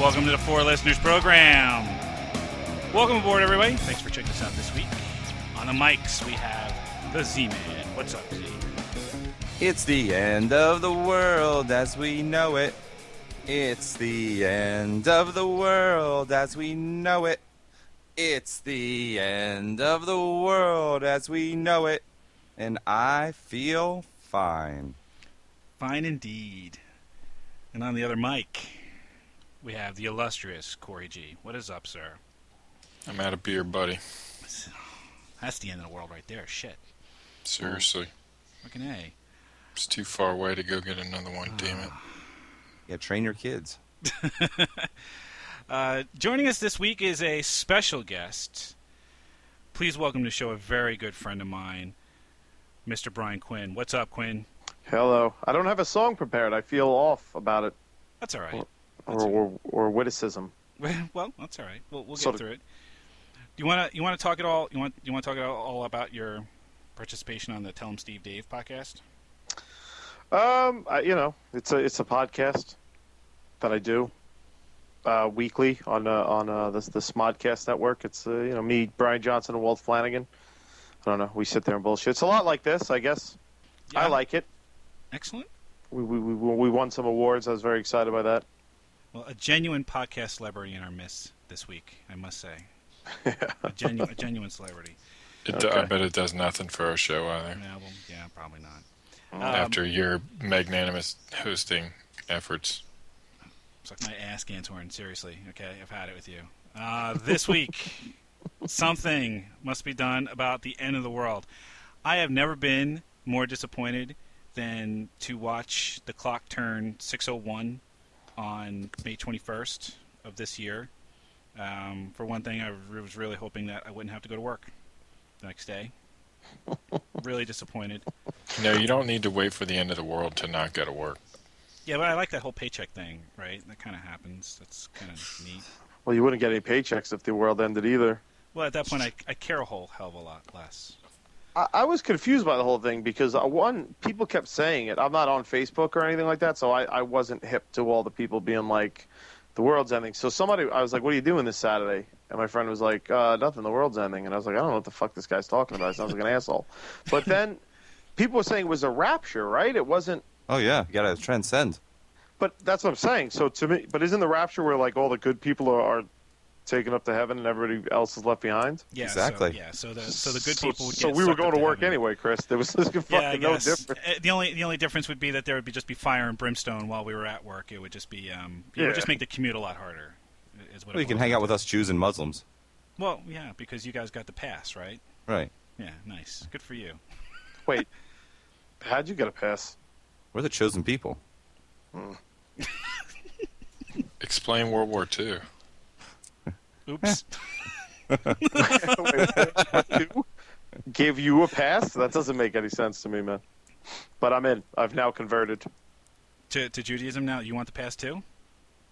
Welcome to the Four Listeners Program. Welcome aboard, everybody. Thanks for checking us out this week. On the mics, we have the Z-Man. What's up, Z? It's the end of the world as we know it. It's the end of the world as we know it. It's the end of the world as we know it. And I feel fine. Fine indeed. And on the other mic, we have the illustrious Corey G. What is up, sir? I'm out of beer, buddy. That's the end of the world right there. Shit. Seriously. Fucking A. It's too far away to go get another one, damn it. Yeah, train your kids. Joining us this week is a special guest. Please welcome to the show a very good friend of mine, Mr. Brian Quinn. What's up, Quinn? Hello. I don't have a song prepared. I feel off about it. That's all right. Or witticism. Well, that's all right. We'll get through it. Do you want to talk at all? You want to talk at all about your participation on the Tell 'em Steve Dave podcast? It's a podcast that I do weekly on the Smodcast network. It's me, Brian Johnson, and Walt Flanagan. I don't know. We sit there and bullshit. It's a lot like this, I guess. Yeah. I like it. Excellent. We won some awards. I was very excited by that. Well, a genuine podcast celebrity in our midst this week, I must say. a genuine celebrity. Okay. I bet it does nothing for our show either. Yeah, probably not. After your magnanimous hosting efforts. Suck my ass, Gantorn. Seriously. Okay, I've had it with you. This week, something must be done about the end of the world. I have never been more disappointed than to watch the clock turn 6:01 on May 21st of this year. For one thing, I was really hoping that I wouldn't have to go to work the next day. Really disappointed. No, you don't need to wait for the end of the world to not go to work. Yeah, but I like that whole paycheck thing, right? That kind of happens. That's kind of neat. Well, you wouldn't get any paychecks if the world ended either. Well, at that point, I care a whole hell of a lot less. I was confused by the whole thing because, people kept saying it. I'm not on Facebook or anything like that, so I wasn't hip to all the people being like, the world's ending. So I was like, what are you doing this Saturday? And my friend was like, nothing, the world's ending. And I was like, I don't know what the fuck this guy's talking about. It sounds like an asshole. But then people were saying it was a rapture, right? It wasn't. Oh, yeah. You got to transcend. But that's what I'm saying. So to me, but isn't the rapture where like all the good people are taken up to heaven and everybody else is left behind? Yeah, exactly. So the good people would get So we were going to work heaven. Anyway, Chris. There was fucking no difference. The only difference would be that there would just be fire and brimstone while we were at work. It would just be it would just make the commute a lot harder. Well, you can hang out with us Jews and Muslims. Well, yeah, because you guys got the pass, right? Right. Yeah, nice. Good for you. Wait, how'd you get a pass? We're the chosen people. Explain World War II. Oops. Gave you a pass? That doesn't make any sense to me, man. But I'm in. I've now converted. To Judaism now? You want the pass too?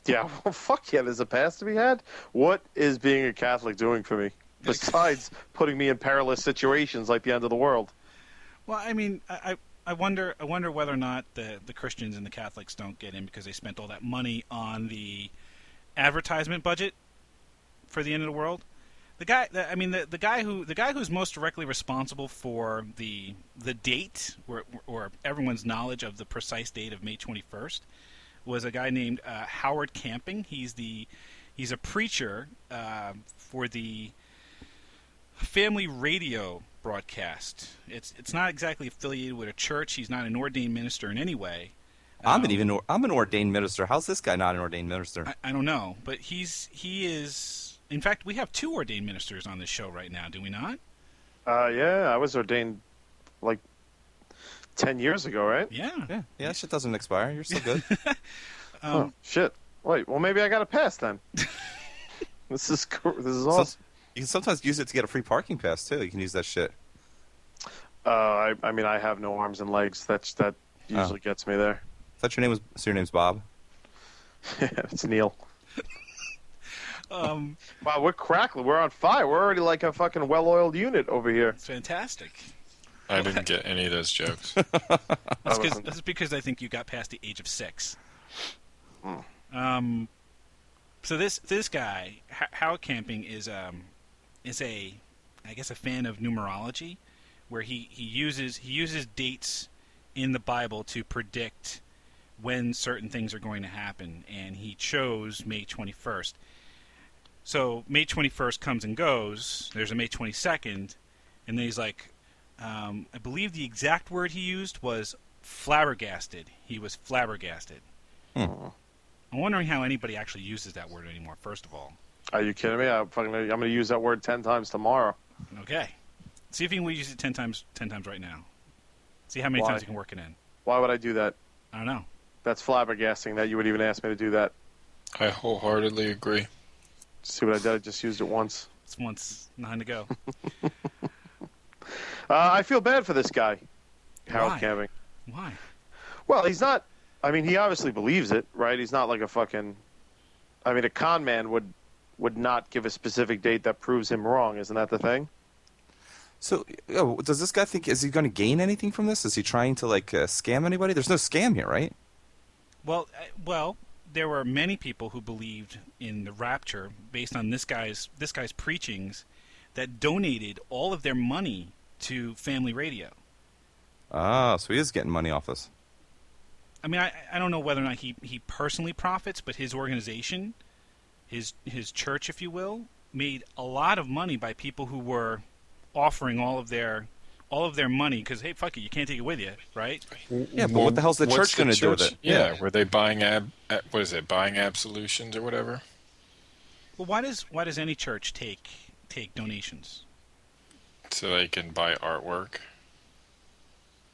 Yeah, well, fuck yeah, there's a pass to be had. What is being a Catholic doing for me? Besides putting me in perilous situations like the end of the world. Well, I mean, I wonder whether or not the Christians and the Catholics don't get in because they spent all that money on the advertisement budget for the end of the world. The guy who's most directly responsible for the date or everyone's knowledge of the precise date of May 21st was a guy named Howard Camping. He's a preacher for the family radio broadcast. It's not exactly affiliated with a church. He's not an ordained minister in any way. I'm an ordained minister. How's this guy not an ordained minister? I don't know, but he is. In fact, we have two ordained ministers on this show right now, do we not? Yeah, I was ordained like 10 years ago, right? Yeah. Yeah, that shit doesn't expire. You're still good. Oh, shit. Wait, well, maybe I got a pass then. This is awesome. You can sometimes use it to get a free parking pass, too. You can use that shit. I have no arms and legs. That usually gets me there. I thought your name's Bob. It's Neil. Wow, we're crackling. We're on fire. We're already like a fucking well-oiled unit over here. It's fantastic. I didn't get any of those jokes. That's because I think you got past the age of 6. So this guy, Howard Camping, is a I guess a fan of numerology, where he uses dates in the Bible to predict when certain things are going to happen, and he chose May 21st. So May 21st comes and goes. There's a May 22nd, and then he's like, I believe the exact word he used was flabbergasted. He was flabbergasted. I'm wondering how anybody actually uses that word anymore, first of all. Are you kidding me? I'm going to use that word 10 times tomorrow. Okay. See if you can use it 10 times right now. See how many times you can work it in. Why would I do that? I don't know. That's flabbergasting that you would even ask me to do that. I wholeheartedly agree. See what I did? I just used it once. It's once, 9 to go. I feel bad for this guy, Howard Why? Camping. Why? Well, he's not. I mean, he obviously believes it, right? He's not like a fucking. I mean, a con man would not give a specific date that proves him wrong. Isn't that the thing? So, does this guy think, is he going to gain anything from this? Is he trying to, scam anybody? There's no scam here, right? Well, there were many people who believed in the rapture based on this guy's preachings that donated all of their money to family radio. Ah, so he is getting money off us. I mean, I don't know whether or not he personally profits, but his organization, his church, if you will, made a lot of money by people who were offering all of their money because, hey, fuck it, you can't take it with you, right? Yeah, but what the hell's the church going to do with it? Yeah, were they buying buying absolutions or whatever? Well, why does any church take donations? So they can buy artwork.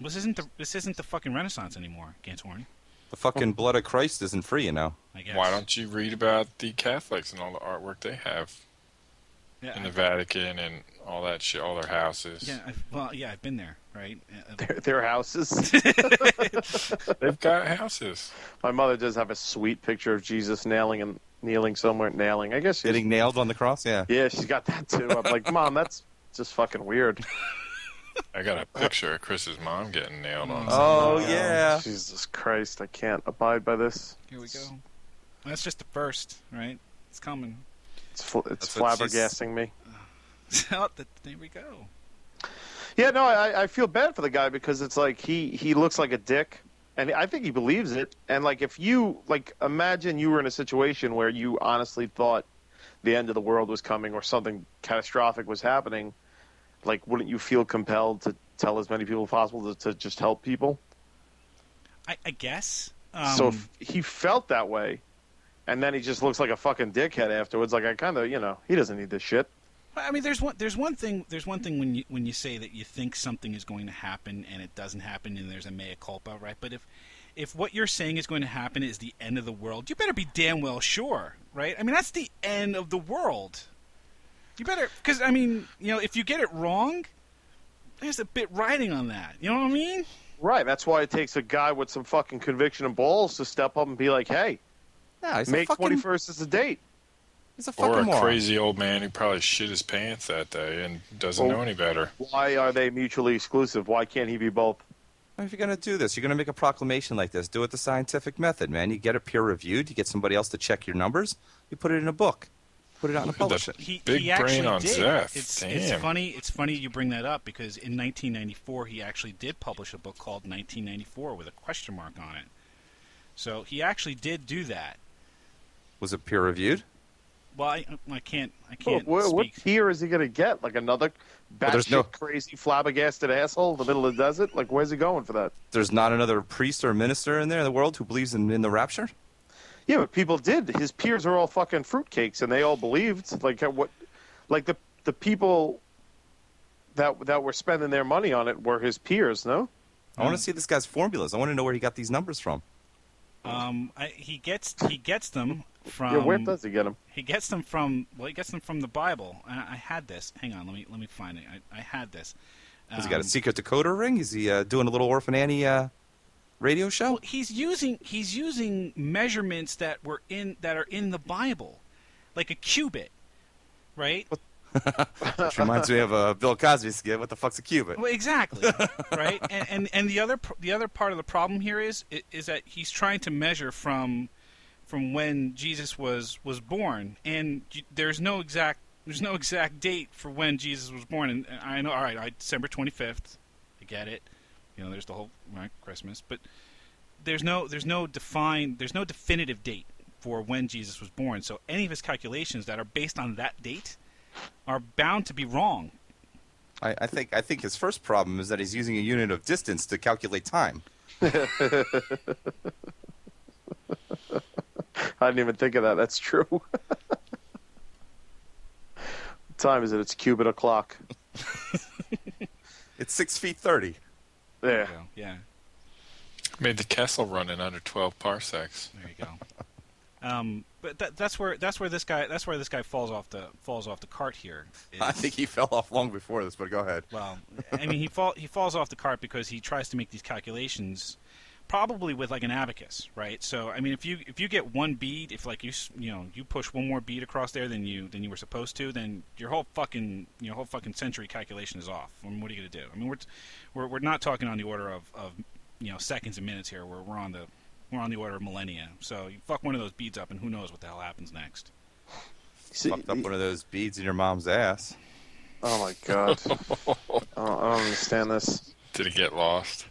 This isn't the fucking Renaissance anymore, Gantorn. The fucking blood of Christ isn't free, you know. I guess. Why don't you read about the Catholics and all the artwork they have in the Vatican and all that shit, all their houses? Yeah, I've been there, right? Their houses. They've got houses. My mother does have a sweet picture of Jesus kneeling somewhere. I guess she's Getting nailed on the cross, yeah. Yeah, she's got that too. I'm like, Mom, that's just fucking weird. I got a picture of Chris's mom getting nailed on. Oh, yeah. Jesus Christ, I can't abide by this. Here we go. That's just the first, right? It's coming. It's That's what flabbergasting me. There we go. Yeah, no, I feel bad for the guy because it's like he looks like a dick, and I think he believes it. And like, if you imagine you were in a situation where you honestly thought the end of the world was coming or something catastrophic was happening, like, wouldn't you feel compelled to tell as many people as possible to just help people? I guess. So if he felt that way, and then he just looks like a fucking dickhead afterwards. Like, I kind of, he doesn't need this shit. I mean, there's one thing when you say that you think something is going to happen and it doesn't happen, and there's a mea culpa, right? But if what you're saying is going to happen is the end of the world, you better be damn well sure, right? I mean, that's the end of the world. You better, because I mean, if you get it wrong, there's a bit riding on that. You know what I mean? Right. That's why it takes a guy with some fucking conviction and balls to step up and be like, "Hey, May 21st is the date." He's a fucking Or a moron. crazy old man who probably shit his pants that day and doesn't know any better. Why are they mutually exclusive? Why can't he be both? If you're going to do this, you're going to make a proclamation like this. Do it the scientific method, man. You get it peer-reviewed. You get somebody else to check your numbers. You put it in a book. Put it out and publish it. He Big actually brain on did. Zeph. It's Damn. funny. It's funny you bring that up because in 1994 he actually did publish a book called 1994 with a question mark on it. So he actually did do that. Was it peer-reviewed? Well, I can't What speak. tier is he going to get? Like another batshit crazy flabbergasted asshole in the middle of the desert? Like, where's he going for that? There's not another priest or minister in there in the world who believes in the rapture? Yeah, but people did. His peers are all fucking fruitcakes, and they all believed. Like the people that were spending their money on it were his peers. No, I want to see this guy's formulas. I want to know where he got these numbers from. He gets them from. Yeah, where does he get them? He gets them from the Bible. I had this. Hang on, let me find it. I had this. Has he got a secret decoder ring? Is he doing a little Orphan Annie radio show? Well, he's using measurements that are in the Bible, like a cubit, right? Which reminds me of Bill Cosby's skit. What the fuck's a cubit? Well, exactly, right? And the other part of the problem here is that he's trying to measure from from when Jesus was born, and there's no exact date for when Jesus was born. And I know, all right, December 25th, I get it. There's the whole Christmas, but there's no definitive date for when Jesus was born. So any of his calculations that are based on that date are bound to be wrong. I think his first problem is that he's using a unit of distance to calculate time. I didn't even think of that. That's true. What time is it? It's cubit o'clock. It's 6 feet 30. Yeah. Yeah. Made the Kessel run in under 12 parsecs. There you go. But that's where this guy falls off the cart here. I think he fell off long before this, but go ahead. Well, I mean, he falls off the cart because he tries to make these calculations, probably with like an abacus, right? So I mean, if you get one bead, if like you push one more bead across there than you were supposed to, then your whole fucking century calculation is off. I mean, what are you gonna do? I mean, we're not talking on the order of seconds and minutes here. We're on the order of millennia. So you fuck one of those beads up, and who knows what the hell happens next. Fucked up one of those beads in your mom's ass. Oh my god. I don't understand this. Did it get lost?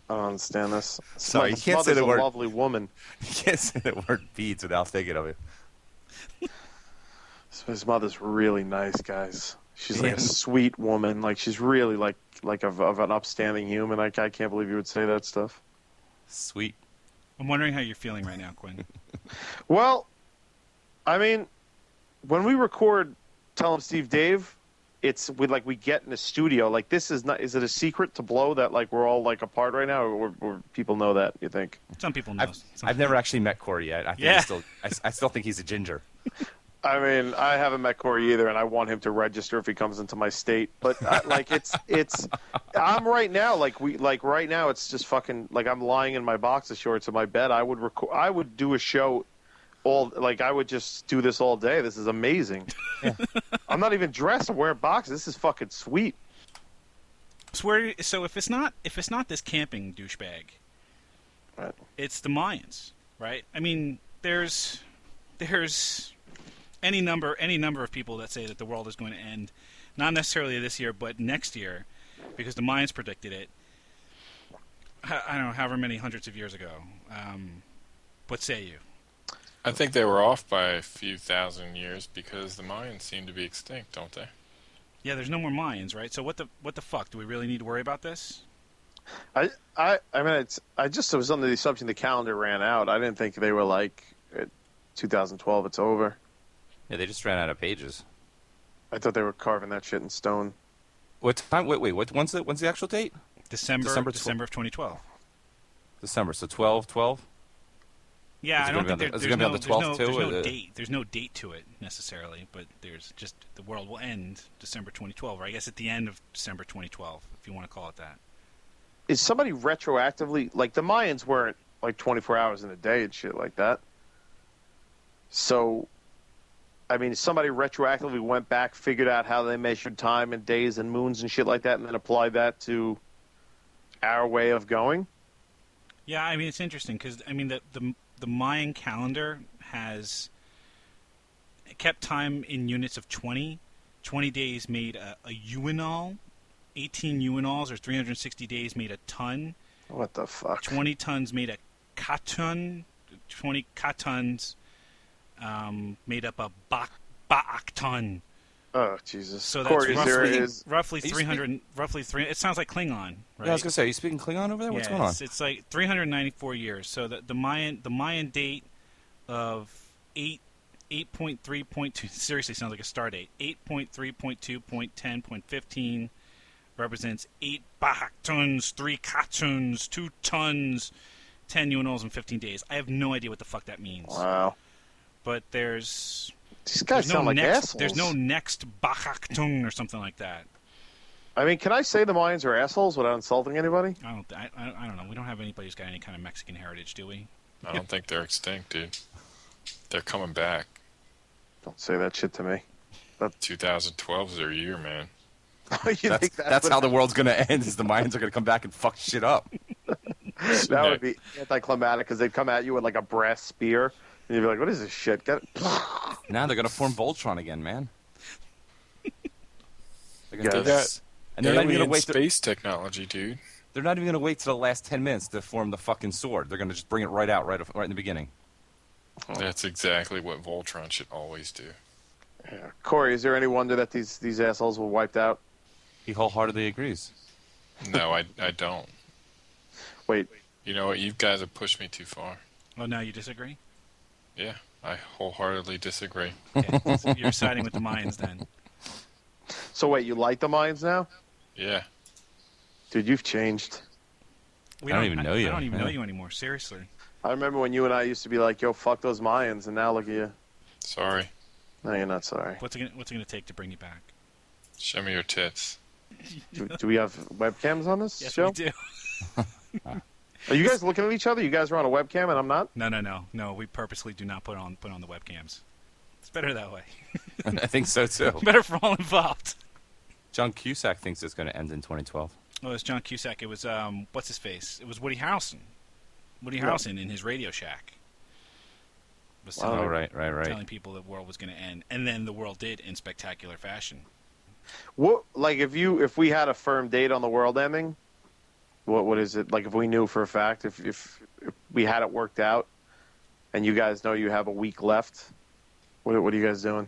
I don't understand this. Sorry, you His can't say the mother's word. a lovely woman. You can't say the word beads without thinking of it. His mother's really nice, guys. She's like a sweet woman. Like she's really like of an upstanding human. I can't believe you would say that stuff. Sweet. I'm wondering how you're feeling right now, Quinn. Well, I mean, when we record Tell 'em Steve Dave, we get in a studio. Like this is not. Is it a secret to blow that like we're all like apart right now, or people know that? You think? Some people know. I've never actually met Corey yet. I think I still think he's a ginger. I mean, I haven't met Corey either, and I want him to register if he comes into my state. But I'm right now right now it's just fucking like I'm lying in my boxer shorts in my bed. I would do a show I would just do this all day. This is amazing. Yeah. I'm not even dressed. I'm wearing boxers. This is fucking sweet. So if it's not this camping douchebag, right. It's the Mayans, right? I mean, there's any number of people that say that the world is going to end, not necessarily this year, but next year, because the Mayans predicted it. I don't know, however many hundreds of years ago. What say you? I think they were off by a few thousand years because the Mayans seem to be extinct, don't they? Yeah, there's no more Mayans, right? So what the fuck? Do we really need to worry about this? I mean, I just was under the assumption the calendar ran out. I didn't think they were like 2012. It's over. Yeah, they just ran out of pages. I thought they were carving that shit in stone. What time? Wait. When's the actual date? December of 2012. December. So 12. Yeah, I don't think there's no date. There's no date to it necessarily, but there's just the world will end December 2012, or I guess at the end of December 2012, if you want to call it that. Is somebody retroactively like the Mayans weren't like 24 hours in a day and shit like that? So, I mean, somebody retroactively went back, figured out how they measured time and days and moons and shit like that, and then applied that to our way of going. Yeah, I mean, it's interesting because I mean the Mayan calendar has kept time in units of 20. 20 days made a uinal. 18 uinals or 360 days made a ton. What the fuck? 20 tons made a katon. 20 katons made up a ba'akton. Oh, Jesus. So that's Corey, roughly 300. It sounds like Klingon, right? Yeah, I was gonna say, are you speaking Klingon over there? What's going on? It's like 394 years. So the Mayan date of 8.3.2 seriously sounds like a star date. 8.3.2.10.15 represents 8 bahaktons, 3 katons, 2 tons, 10 uinals in 15 days. I have no idea what the fuck that means. Wow. But these guys sound like assholes. There's no next Bachaktung or something like that. I mean, can I say the Mayans are assholes without insulting anybody? I don't know. We don't have anybody who's got any kind of Mexican heritage, do we? I don't think they're extinct, dude. They're coming back. Don't say that shit to me. 2012 is their year, man. That's how the world's going to end, is the Mayans are going to come back and fuck shit up. That would be anticlimactic because they'd come at you with like a brass spear. And you'd be like, what is this shit? Now they're gonna form Voltron again, man. They're gonna Yeah, do this. And they're not even Alien gonna wait. space technology, dude. They're not even gonna wait till the last 10 minutes to form the fucking sword. They're gonna just bring it right out, right in the beginning. That's exactly what Voltron should always do. Yeah. Corey, is there any wonder that these assholes were wiped out? He wholeheartedly agrees. No, I don't. Wait. You know what? You guys have pushed me too far. Oh, now you disagree? Yeah, I wholeheartedly disagree. Okay, so you're siding with the Mayans then. So wait, you like the Mayans now? Yeah. Dude, you've changed. I don't even know you. I don't even know Yeah. you anymore. Seriously. I remember when you and I used to be like, yo, fuck those Mayans, and now look at you. Sorry. No, you're not sorry. What's it gonna take to bring you back? Show me your tits. Do we have webcams on this Yes, show? we do. Are you guys looking at each other? You guys are on a webcam and I'm not? No. We purposely do not put on the webcams. It's better that way. I think so too. Better for all involved. John Cusack thinks it's going to end in 2012. Oh, it was John Cusack. It was what's his face? It was Woody Harrelson. Woody Harrelson in his Radio Shack. Was Oh, right. telling people the world was going to end, and then the world did in spectacular fashion. What, like, if we had a firm date on the world ending, what is it? Like, if we knew for a fact, if we had it worked out, and you guys know you have a week left, what are you guys doing?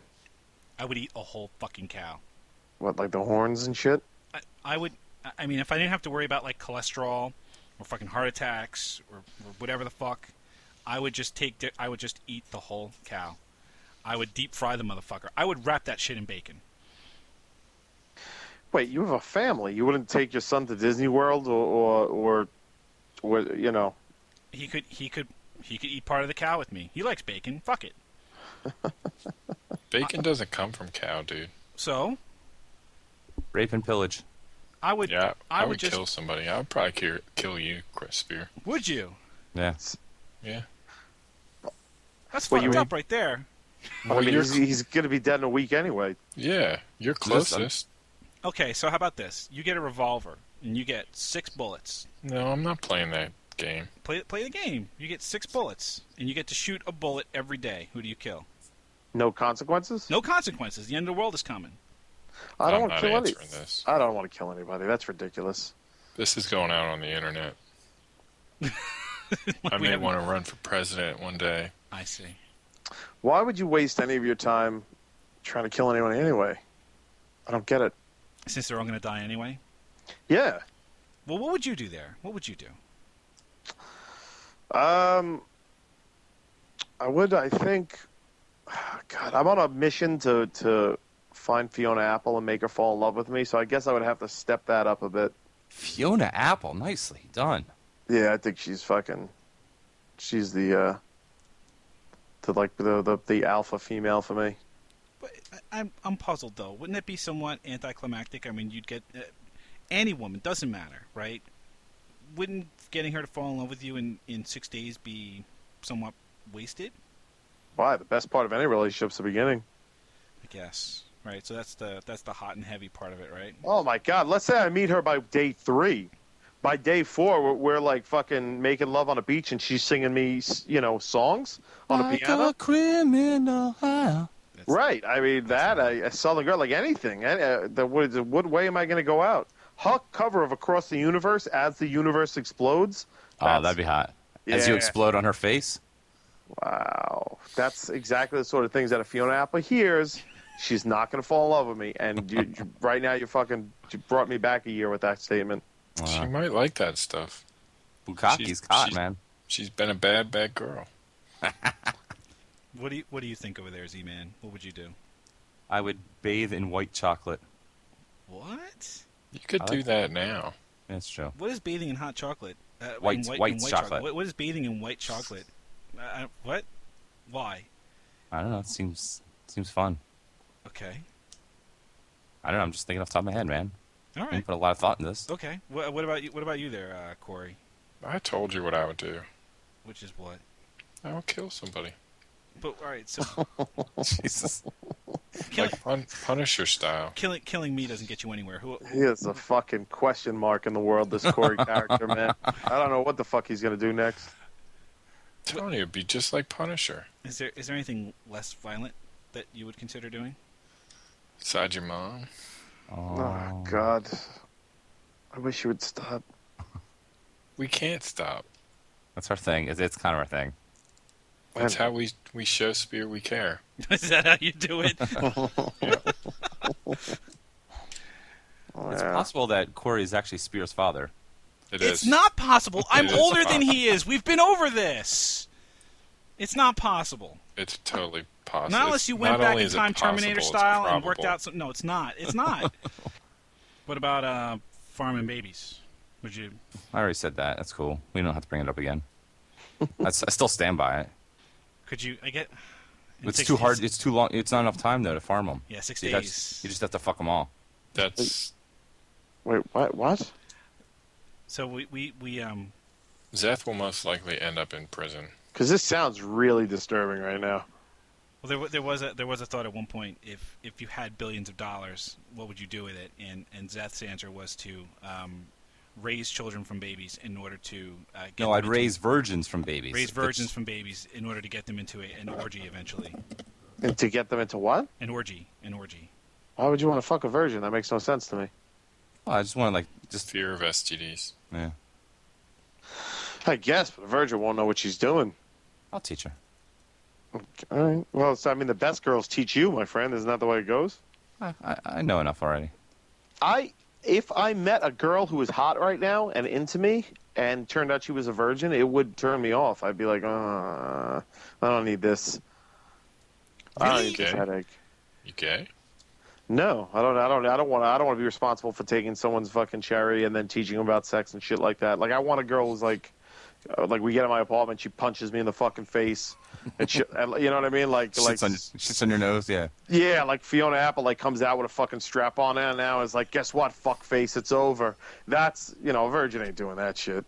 I would eat a whole fucking cow. What, like the horns and shit? I would. I mean, if I didn't have to worry about like cholesterol or fucking heart attacks or whatever the fuck, I would just I would just eat the whole cow. I would deep fry the motherfucker. I would wrap that shit in bacon. Wait, you have a family. You wouldn't take your son to Disney World or you know? He could eat part of the cow with me. He likes bacon. Fuck it. Bacon doesn't come from cow, dude. So Rape and pillage. I would. Yeah, I would just kill somebody. I would probably kill you, Chris Spear. Would you? Yeah. Yeah. That's Well, fucked you- up right there. I mean, he's going to be dead in a week anyway. Yeah, you're closest. Okay, so how about this? You get a revolver and you get 6 bullets. No, I'm not playing that game. Play the game. You get 6 bullets and you get to shoot a bullet every day. Who do you kill? No consequences? No consequences. The end of the world is coming. I don't I'm want not to kill any. answering this. I don't want to kill anybody. That's ridiculous. This is going out on the internet. I We may haven't- want to run for president one day. I see. Why would you waste any of your time trying to kill anyone anyway? I don't get it. Since they're all going to die anyway. Yeah. Well, what would you do there? What would you do? I think, God, I'm on a mission to find Fiona Apple and make her fall in love with me, so I guess I would have to step that up a bit. Fiona Apple. Nicely done. Yeah, I think she's the alpha female for me. But I'm puzzled though. Wouldn't it be somewhat anticlimactic? I mean, you'd get any woman, doesn't matter, right? Wouldn't getting her to fall in love with you in 6 days be somewhat wasted? Why? The best part of any relationship's the beginning. I guess. Right. So that's the hot and heavy part of it, right? Oh my God! Let's say I meet her by day 3. By day 4, we're like fucking making love on a beach, and she's singing me, songs on a piano. a criminal. Right. I mean, a Southern girl, like anything. What way am I going to go out? Huck cover of Across the Universe as the universe explodes. Oh, that'd be hot. As you Yeah. explode on her face. Wow. That's exactly the sort of things that if Fiona Apple hears, she's not going to fall in love with me. And right now, you brought me back a year with that statement. She might like that stuff. Bukkake's hot, man. She's been a bad girl. What do you think over there, Z-Man? What would you do? I would bathe in white chocolate. What? You could do that now. That's true. What is bathing in hot chocolate? White chocolate. What is bathing in white chocolate? What? Why? I don't know. It seems fun. Okay. I don't know. I'm just thinking off the top of my head, man. All I right. didn't put a lot of thought in this. Okay. What about you? What about you there, Corey? I told you what I would do. Which is what? I would kill somebody. But all right. So Jesus. killing, Punisher style. killing me doesn't get you anywhere. He is a fucking question mark in the world, this Corey character, man. I don't know what the fuck he's going to do next. Tony would be just like Punisher. Is there anything less violent that you would consider doing? Besides your mom? Oh, God. I wish you would stop. We can't stop. That's our thing. It's kind of our thing. That's how we show Spear we care. Is that how you do it? It's possible that Corey is actually Spear's father. It's not possible. I'm older than he is. We've been over this. It's not possible. It's totally possible. Not unless you went back in time Terminator style and worked out some... No, it's not. It's not. What about farming babies? Would you... I already said that. That's cool. We don't have to bring it up again. I still stand by it. Could you... I get... It's too hard. It's too long. It's not enough time, though, to farm them. Yeah, 6 days. You just have to fuck them all. That's... Wait, what? So we Zeth will most likely end up in prison. Because this sounds really disturbing right now. Well, there was a thought at one point, if you had billions of dollars, what would you do with it? And Zeth's answer was to raise children from babies in order to get No, I'd raise virgins from babies. Raise virgins from babies in order to get them into an orgy eventually. And to get them into what? An orgy. Why would you want to fuck a virgin? That makes no sense to me. Well, I just want to Fear of STDs. Yeah. I guess, but a virgin won't know what she's doing. I'll teach her. All right. Well, the best girls teach you, my friend. Isn't that the way it goes? I know enough already. If I met a girl who was hot right now and into me and turned out she was a virgin, it would turn me off. I'd be like, I don't need this. I don't need this headache. You gay? No, I don't want to be responsible for taking someone's fucking cherry and then teaching them about sex and shit like that. Like, I want a girl who's like we get in my apartment, she punches me in the fucking face, and she, you know what I mean? Like, shits on your nose, yeah. Yeah, like Fiona Apple comes out with a fucking strap on and now is like, guess what, fuck face, it's over. That's, a virgin ain't doing that shit.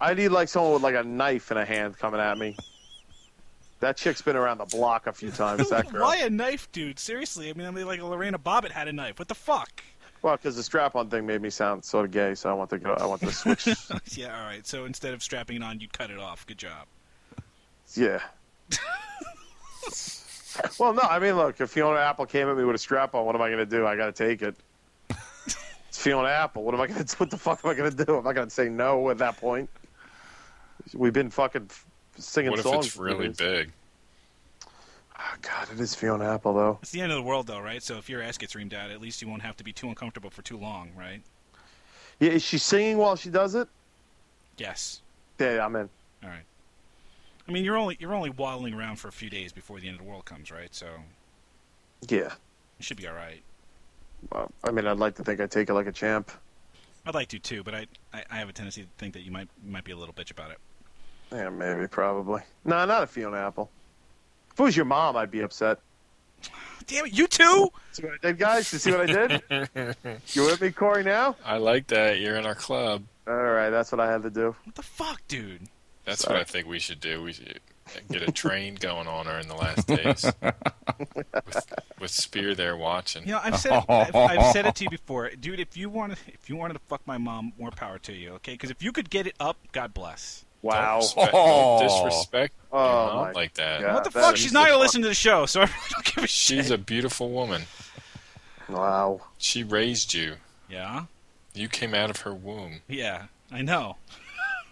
I need someone with a knife in a hand coming at me. That chick's been around the block a few times, that girl. Why a knife, dude? Seriously, I mean, Lorena Bobbitt had a knife. What the fuck? Well, because the strap-on thing made me sound sort of gay, so I want to switch. Yeah, all right. So instead of strapping it on, you cut it off. Good job. Yeah. Well, no, I mean, look, if Fiona Apple came at me with a strap-on, what am I going to do? I got to take it. It's Fiona Apple. What the fuck am I going to do? I'm not going to say no at that point. We've been fucking singing songs. What if it's really big? Oh, God, it is Fiona Apple, though. It's the end of the world, though, right? So if your ass gets reamed out, at least you won't have to be too uncomfortable for too long, right? Yeah, is she singing while she does it? Yes. Yeah, I'm in. All right. I mean, you're only waddling around for a few days before the end of the world comes, right? So. Yeah. You should be all right. Well, I mean, I'd like to think I take it like a champ. I'd like to too, but I have a tendency to think that you might be a little bitch about it. Yeah, maybe, probably. No, not a Fiona Apple. If it was your mom, I'd be upset. Damn it, you too! See what I did, guys? You see what I did? You with me, Corey, now? I like that. You're in our club. All right, that's what I had to do. What the fuck, dude? That's what I think we should do. We should get a train going on her in the last days. with Spear there watching. I've said it to you before, dude. If you wanted to fuck my mom, more power to you, okay? Because if you could get it up, God bless. Wow. Don't disrespect your mom like that. God, what the fuck? She's not going to listen to the show, so I really don't give a shit. She's a beautiful woman. Wow. She raised you. Yeah? You came out of her womb. Yeah, I know.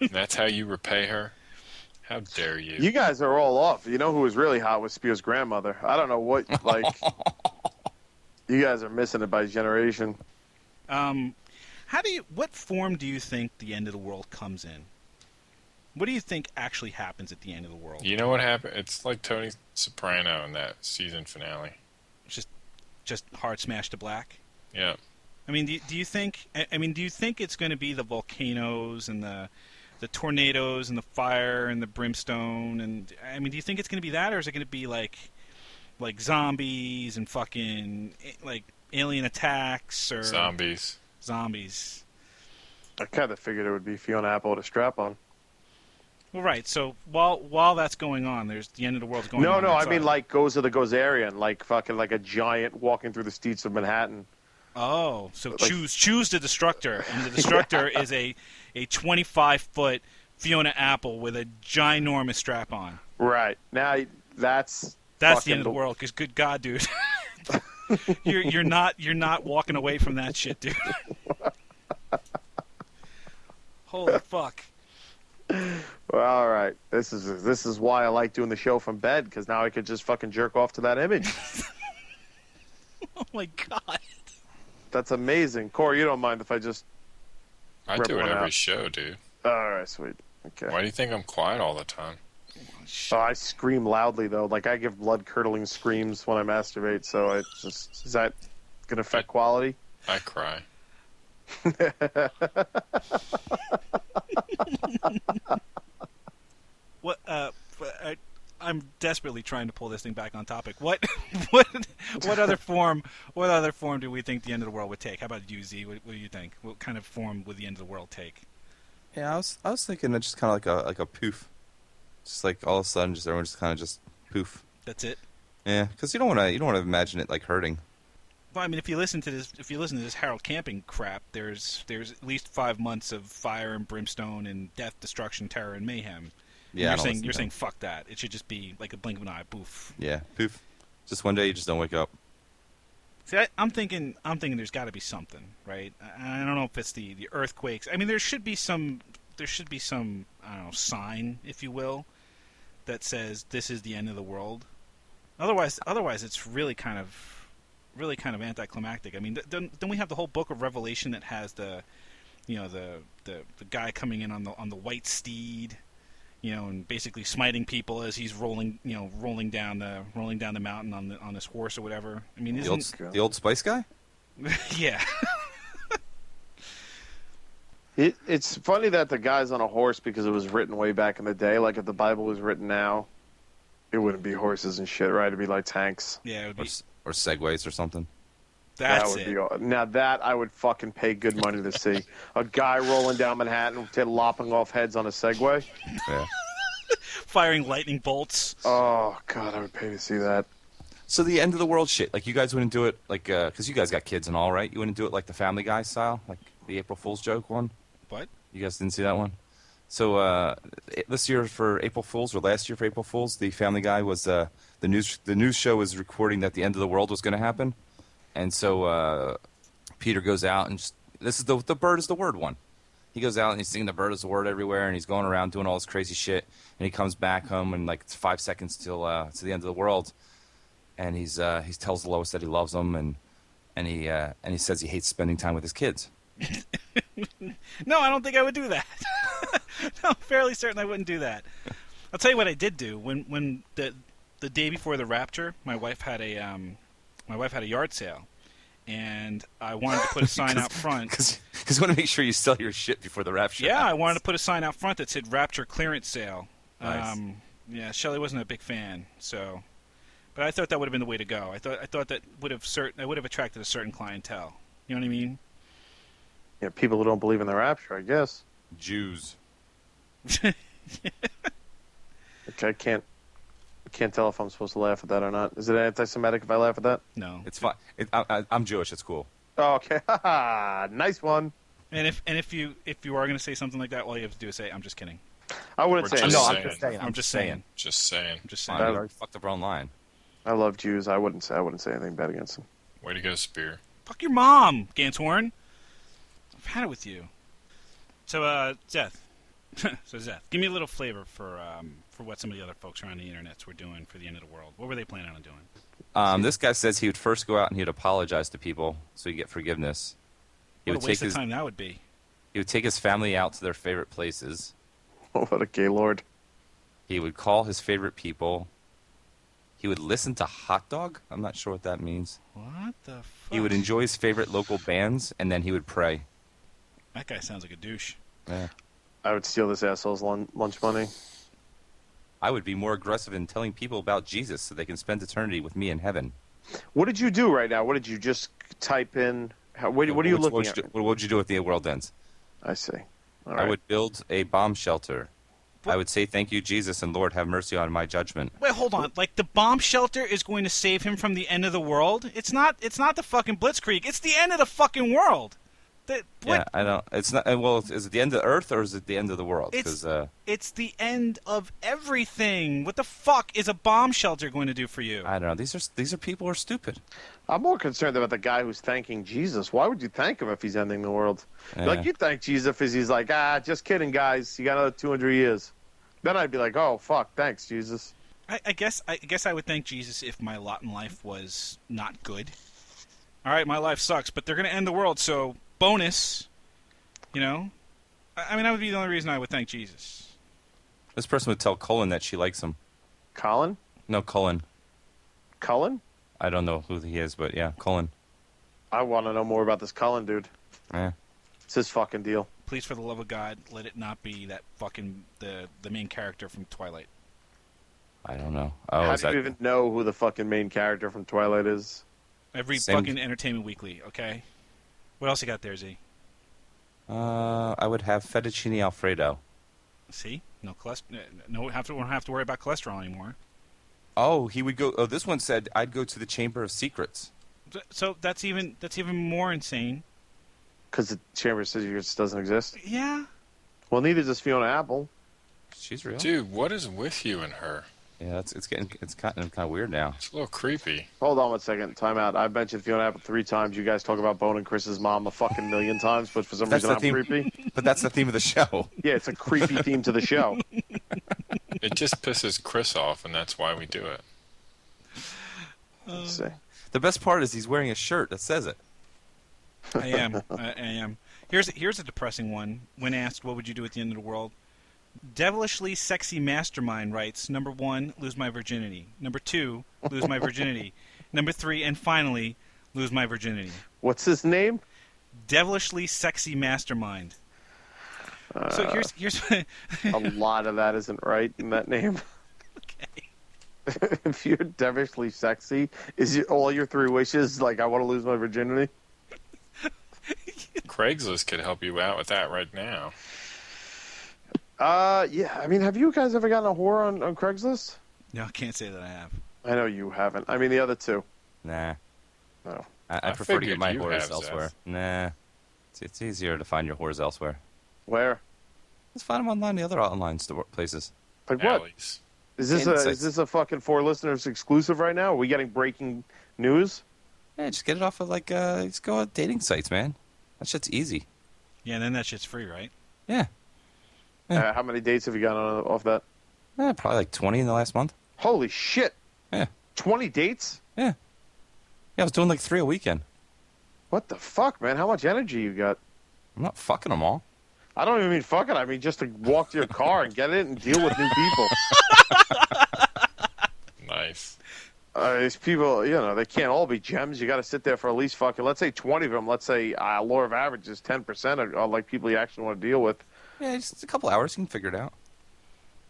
And that's how you repay her? How dare you? You guys are all off. You know who was really hot was Spear's grandmother. I don't know what, you guys are missing it by generation. What form do you think the end of the world comes in? What do you think actually happens at the end of the world? You know what happened? It's like Tony Soprano in that season finale. Just hard smash to black? Yeah. I mean, do you think it's going to be the volcanoes and the tornadoes and the fire and the brimstone, and I mean, do you think it's going to be that, or is it going to be like zombies and fucking like alien attacks or zombies? I kind of figured it would be Fiona Apple with a strap on. Well, right. So while that's going on, there's the end of the world's going on. No, I mean like Goes of the Gozerian, like fucking like a giant walking through the streets of Manhattan. Oh, so choose the Destructor, and the Destructor is a 25-foot Fiona Apple with a ginormous strap on. Right. Now that's the end of the world. Because good God, dude, you're not walking away from that shit, dude. Holy fuck. Well, all right. This is why I like doing the show from bed, because now I could just fucking jerk off to that image. Oh my God. That's amazing. Corey, you don't mind if I just... I do it every show, dude. All right, sweet. Okay. Why do you think I'm quiet all the time? Oh, I scream loudly, though. Like, I give blood-curdling screams when I masturbate, so is that going to affect quality? I cry. What? I'm desperately trying to pull this thing back on topic. What other form? What other form do we think the end of the world would take? How about you, Z? What do you think? What kind of form would the end of the world take? Yeah, I was thinking it's just kind of like a poof, just like all of a sudden, just everyone just kind of just poof. That's it. Yeah, because you don't want to imagine it like hurting. Well, I mean, if you listen to this Harold Camping crap, there's at least 5 months of fire and brimstone and death, destruction, terror, and mayhem. Yeah, you're saying fuck that. It should just be like a blink of an eye, poof. Yeah, poof. Just one day you just don't wake up. See, I'm thinking there's got to be something, right? I don't know if it's the earthquakes. I mean, there should be some I don't know, sign, if you will, that says this is the end of the world. Otherwise it's really kind of anticlimactic. I mean, then we have the whole book of Revelation that has the guy coming in on the white steed, and basically smiting people as he's rolling down the mountain on this horse or whatever. I mean, the old Spice guy? Yeah. It's funny that the guy's on a horse because it was written way back in the day. Like if the Bible was written now, it wouldn't be horses and shit, right? It'd be like tanks. Yeah, it would be. Or segways or something. That's that it. Be, now that I would fucking pay good money to see. A guy rolling down Manhattan, lopping off heads on a Segway. Yeah. Firing lightning bolts. Oh, God, I would pay to see that. So the end of the world shit, like you guys wouldn't do it, like, because you guys got kids and all, right? You wouldn't do it like the Family Guy style, like the April Fool's joke one? What? You guys didn't see that one? So this year for April Fool's, or last year for April Fool's, the Family Guy was, the news show was recording that the end of the world was going to happen. And so Peter goes out and this is the bird is the word one. He goes out and he's singing the bird is the word everywhere, and he's going around doing all this crazy shit. And he comes back home and like it's 5 seconds till to the end of the world, and he tells Lois that he loves them, and he says he hates spending time with his kids. No, I don't think I would do that. No, I'm fairly certain I wouldn't do that. I'll tell you what I did do when the day before the rapture, my wife had a yard sale. And I wanted to put a sign out front. Because you want to make sure you sell your shit before the rapture Yeah, happens. I wanted to put a sign out front that said Rapture Clearance Sale. Nice. Yeah, Shelley wasn't a big fan, so... But I thought that would have been the way to go. I thought that would have attracted a certain clientele. You know what I mean? Yeah, people who don't believe in the rapture, I guess. Jews. Okay, I can't tell if I'm supposed to laugh at that or not. Is it anti-Semitic if I laugh at that? No. It's fine. I'm Jewish. It's cool. Oh, okay. Nice one. And if you are going to say something like that, all you have to do is say, "I'm just kidding." I wouldn't We're say just no. saying. I'm just saying. I'm just saying. Just saying. I'm just saying. Fine, you already fucked up our own line. I love Jews. I wouldn't say anything bad against them. Way to go, Spear. Fuck your mom, Ganthorn. I've had it with you. So, Zeth. Zeth, give me a little flavor for what some of the other folks around the internets were doing for the end of the world. What were they planning on doing? This guy says he would first go out and he'd apologize to people so he'd get forgiveness. What a waste of time that would be. He would take his family out to their favorite places. Oh, what a gay lord. He would call his favorite people. He would listen to Hot Dog. I'm not sure what that means. What the fuck? He would enjoy his favorite local bands, and then he would pray. That guy sounds like a douche. Yeah. I would steal this asshole's lunch money. I would be more aggressive in telling people about Jesus so they can spend eternity with me in heaven. What did you do right now? What did you just type in? What are you looking at? What would you do if the world ends? I see. All I right. would build a bomb shelter. I would say, thank you, Jesus, and Lord, have mercy on my judgment. Wait, hold on. Like the bomb shelter is going to save him from the end of the world? It's not the fucking Blitzkrieg. It's the end of the fucking world. Yeah, I don't. It's not. Well, is it the end of the Earth or is it the end of the world? It's the end of everything. What the fuck is a bomb shelter going to do for you? I don't know. These are people who are stupid. I'm more concerned about the guy who's thanking Jesus. Why would you thank him if he's ending the world? Yeah. Like, you thank Jesus if he's like, just kidding, guys. You got another 200 years. Then I'd be like, oh, fuck, thanks, Jesus. I guess I would thank Jesus if my lot in life was not good. All right, my life sucks, but they're going to end the world, so bonus, you know? I mean, that would be the only reason I would thank Jesus. This person would tell Cullen that she likes him. Colin? No, Cullen. Cullen? I don't know who he is, but yeah, Cullen. I want to know more about this Cullen dude. Yeah. It's his fucking deal. Please, for the love of God, let it not be that fucking the main character from Twilight. I don't know. Oh, How do you even know who the fucking main character from Twilight is? Every fucking Entertainment Weekly, okay? What else you got there, Z? I would have fettuccine Alfredo. See? No cholesterol. No, won't have to worry about cholesterol anymore. Oh, he would go. Oh, this one said I'd go to the Chamber of Secrets. So that's even more insane. Because the Chamber of Secrets doesn't exist? Yeah. Well, neither does Fiona Apple. She's real. Dude, what is with you and her? Yeah, it's kind of weird now. It's a little creepy. Hold on one second. Time out. I've mentioned Fiona Apple 3 times. You guys talk about Bone and Chris's mom a fucking million times, but for some reason I'm creepy. But that's the theme of the show. Yeah, it's a creepy theme to the show. It just pisses Chris off, and that's why we do it. Let's see. The best part is he's wearing a shirt that says it. I am. I am. Here's a depressing one. When asked, what would you do at the end of the world? Devilishly sexy mastermind writes, number 1, lose my virginity. Number 2, lose my virginity. Number 3, and finally, lose my virginity. What's his name? Devilishly sexy mastermind. So here's a lot of that isn't right in that name. Okay. If you're devilishly sexy, all your 3 wishes like I want to lose my virginity? Craigslist could help you out with that right now. Yeah. I mean, have you guys ever gotten a whore on Craigslist? No, I can't say that I have. I know you haven't. I mean, the other 2. Nah. No. I prefer to get figured my you whores have, elsewhere. Seth. Nah. It's easier to find your whores elsewhere. Where? Let's find them online, the other online places. Like what? Alleys. Is this a fucking 4 listeners exclusive right now? Are we getting breaking news? Yeah, just get it off of just go on dating sites, man. That shit's easy. Yeah, and then that shit's free, right? Yeah. How many dates have you got off that? Probably like 20 in the last month. Holy shit. Yeah. 20 dates? Yeah. Yeah, I was doing like 3 a weekend. What the fuck, man? How much energy you got? I'm not fucking them all. I don't even mean fucking. I mean just to walk to your car and get it and deal with new people. Nice. These people, they can't all be gems. You got to sit there for at least let's say 20 of them. Let's say law of average is 10% are like people you actually want to deal with. Yeah, just a couple hours. You can figure it out.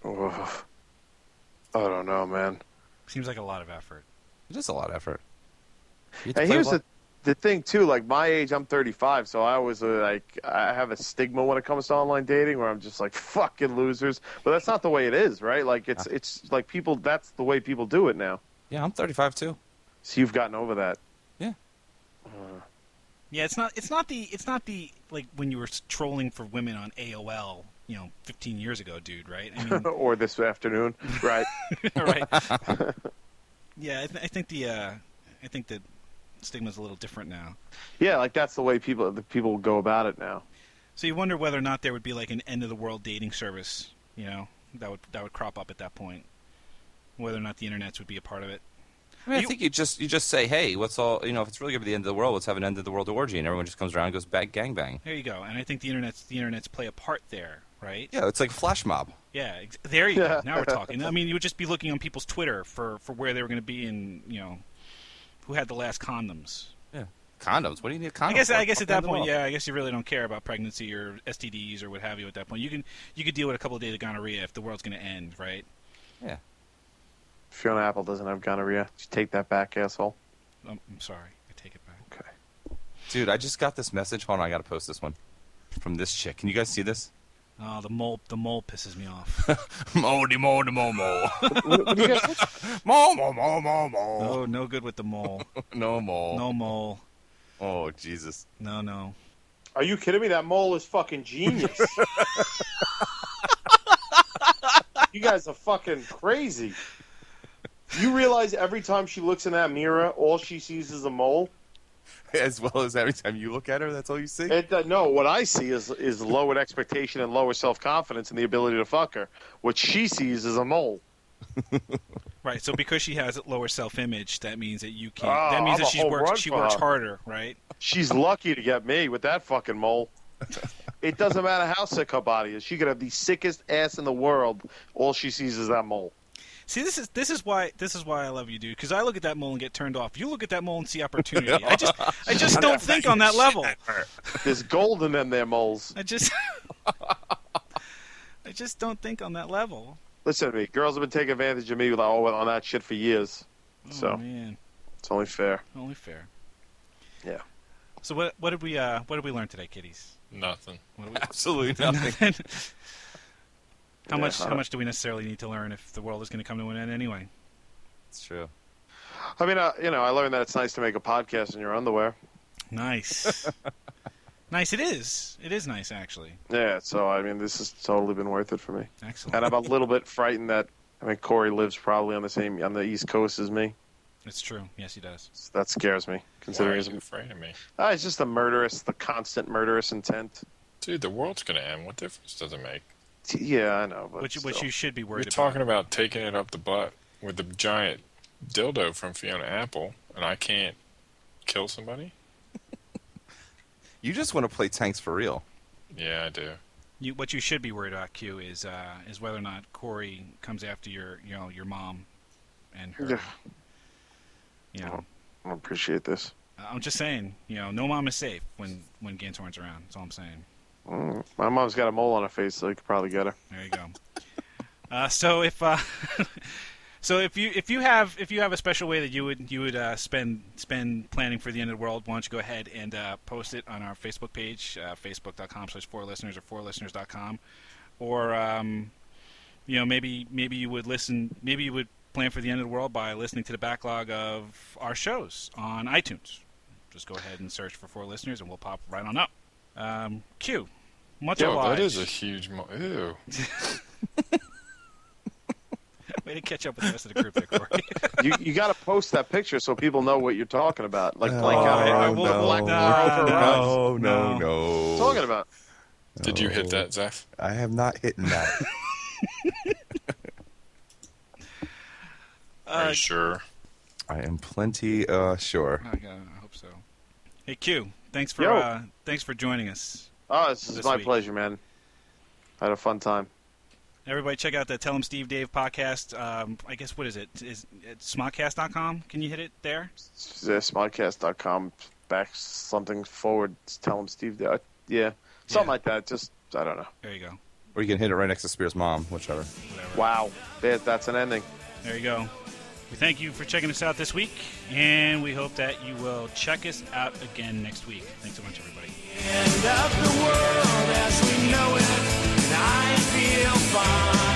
Ugh. I don't know, man. Seems like a lot of effort. It is a lot of effort. And here's the thing, too. Like, my age, I'm 35, so I always, I have a stigma when it comes to online dating where I'm just like, fucking losers. But that's not the way it is, right? Like, it's like people, that's the way people do it now. Yeah, I'm 35, too. So you've gotten over that. Yeah. Yeah, it's not the like when you were trolling for women on AOL, 15 years ago, dude, right? I mean, or this afternoon, right? right. Yeah, I think the stigma's a little different now. Yeah, like that's the way people go about it now. So you wonder whether or not there would be like an end of the world dating service, that would crop up at that point. Whether or not the internets would be a part of it. I mean, I think you just say, hey, what's all, if it's really going to be the end of the world, let's have an end of the world orgy, and everyone just comes around and goes gangbang. There you go. And I think the internets play a part there, right? Yeah, it's like a flash mob. Yeah, there you go. Now we're talking. I mean, you would just be looking on people's Twitter for where they were going to be and, who had the last condoms. Yeah. Condoms? What do you need a condom for? I guess at that point, I guess you really don't care about pregnancy or STDs or what have you at that point. You could deal with a couple of days of gonorrhea if the world's going to end, right? Yeah. Fiona Apple doesn't have gonorrhea. Just take that back, asshole. I'm sorry. I take it back. Okay. Dude, I just got this message. Hold on, I got to post this one. From this chick. Can you guys see this? Oh, the mole pisses me off. Moldy, mo. What do you get? Mo. Oh, no good with the mole. No mole. No mole. Oh, Jesus. No. Are you kidding me? That mole is fucking genius. You guys are fucking crazy. You realize every time she looks in that mirror, all she sees is a mole? As well as every time you look at her, that's all you see? No, what I see is lowered expectation and lower self-confidence and the ability to fuck her. What she sees is a mole. Right, so because she has lower self-image, that means that you can't. Oh, that means I'm that a home run she for works her. harder, right? She's lucky to get me with that fucking mole. It doesn't matter how sick her body is. She could have the sickest ass in the world. All she sees is that mole. See, this is why I love you, dude. Because I look at that mole and get turned off. You look at that mole and see opportunity. I just don't think on that level. There's gold in them there moles. I just don't think on that level. Listen to me. Girls have been taking advantage of me on that shit for years. Oh, So man. It's only fair. Only fair. Yeah. So what did we learn today, kiddies? Nothing. Absolutely nothing. How much do we necessarily need to learn if the world is going to come to an end anyway? It's true. I mean, I learned that it's nice to make a podcast in your underwear. Nice. Nice, it is. It is nice, actually. Yeah, so, I mean, this has totally been worth it for me. Excellent. And I'm a little bit frightened that, Corey lives probably on the East Coast as me. It's true. Yes, he does. So that scares me, Why considering are he's you afraid of me? it's just the constant murderous intent. Dude, the world's going to end. What difference does it make? Yeah, I know. But Which still. you should be worried You're about. talking about taking it up the butt with the giant dildo from Fiona Apple, and I can't kill somebody? You just want to play tanks for real. Yeah, I do. What you should be worried about, Q, is whether or not Corey comes after your mom and her. Yeah. You know, I don't appreciate this. I'm just saying, no mom is safe when Gantorn's around. That's all I'm saying. My mom's got a mole on her face, so you could probably get her. There you go. So if you have a special way that you would spend planning for the end of the world, why don't you go ahead and post it on our Facebook page, facebook.com/4listeners or 4listeners.com, or maybe you would plan for the end of the world by listening to the backlog of our shows on iTunes. Just go ahead and search for 4 Listeners, and we'll pop right on up. Q, much obliged. That is a huge ew. Way to catch up with the rest of the group there, Corey. You got to post that picture so people know what you're talking about. Like blank Oh, out I a will- black no, over no. eyes. No. Talking about. Did you hit that, Zeph? I have not hit that. Are you sure? I am plenty sure. I hope so. Hey, Q, thanks for joining us. Oh, this is This my week. pleasure, man. I had a fun time. Everybody check out the Tell 'em Steve Dave podcast. I guess, what is it? Is it smodcast.com? Can you hit it there? Smodcast.com tell him Steve. Yeah, something like that. Just, I don't know. There you go. Or you can hit it right next to Spears' mom, whichever. Whatever. Wow, that's an ending. There you go. We thank you for checking us out this week, and we hope that you will check us out again next week. Thanks so much, everybody. End of the world as we know it, and I feel fine.